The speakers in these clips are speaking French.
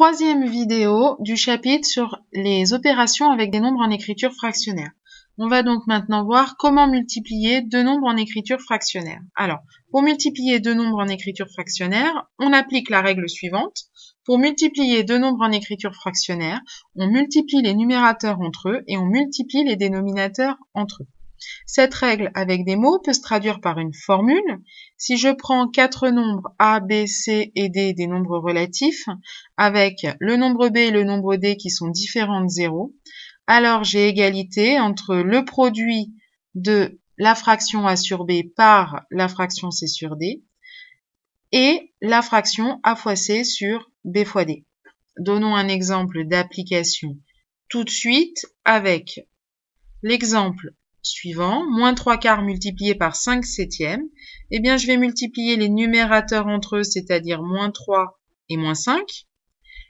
troisième vidéo du chapitre sur les opérations avec des nombres en écriture fractionnaire. On va donc maintenant voir comment multiplier deux nombres en écriture fractionnaire. Alors, pour multiplier deux nombres en écriture fractionnaire, on applique la règle suivante. Pour multiplier deux nombres en écriture fractionnaire, on multiplie les numérateurs entre eux et on multiplie les dénominateurs entre eux. Cette règle avec des mots peut se traduire par une formule. Si je prends quatre nombres A, B, C et D, des nombres relatifs, avec le nombre B et le nombre D qui sont différents de 0, alors j'ai égalité entre le produit de la fraction A sur B par la fraction C sur D et la fraction A fois C sur B fois D. Donnons un exemple d'application tout de suite avec l'exemple suivant, moins 3 quarts multiplié par 5 septièmes, eh bien je vais multiplier les numérateurs entre eux, c'est-à-dire moins 3 et moins 5,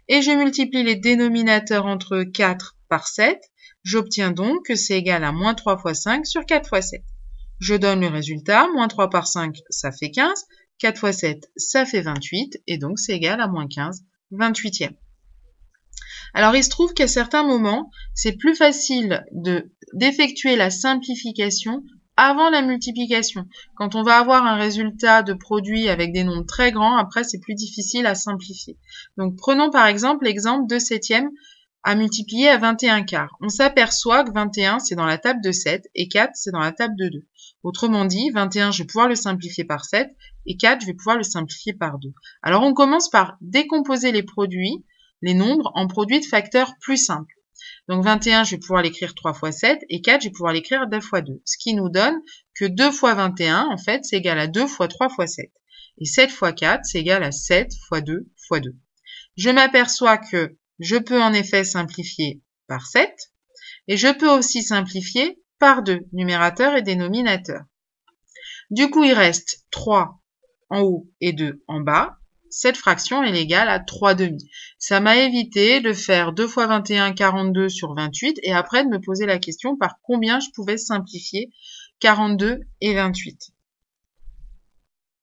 et je multiplie les dénominateurs entre eux 4 par 7, j'obtiens donc que c'est égal à moins 3 fois 5 sur 4 fois 7. Je donne le résultat, moins 3 par 5, ça fait 15, 4 fois 7, ça fait 28, et donc c'est égal à moins 15, 28e. Alors, il se trouve qu'à certains moments, c'est plus facile d'effectuer la simplification avant la multiplication. Quand on va avoir un résultat de produit avec des nombres très grands, après, c'est plus difficile à simplifier. Donc, prenons par exemple l'exemple 2 septièmes à multiplier à 21 quarts. On s'aperçoit que 21, c'est dans la table de 7 et 4, c'est dans la table de 2. Autrement dit, 21, je vais pouvoir le simplifier par 7 et 4, je vais pouvoir le simplifier par 2. Alors, on commence par décomposer les produits, les nombres en produits de facteurs plus simples. Donc 21, je vais pouvoir l'écrire 3 fois 7 et 4, je vais pouvoir l'écrire 2 fois 2. Ce qui nous donne que 2 fois 21, en fait, c'est égal à 2 fois 3 fois 7. Et 7 fois 4, c'est égal à 7 fois 2 fois 2. Je m'aperçois que je peux en effet simplifier par 7 et je peux aussi simplifier par 2, numérateur et dénominateur. Du coup, il reste 3 en haut et 2 en bas. Cette fraction est égale à 3 demi. Ça m'a évité de faire 2 fois 21, 42 sur 28 et après de me poser la question par combien je pouvais simplifier 42 et 28.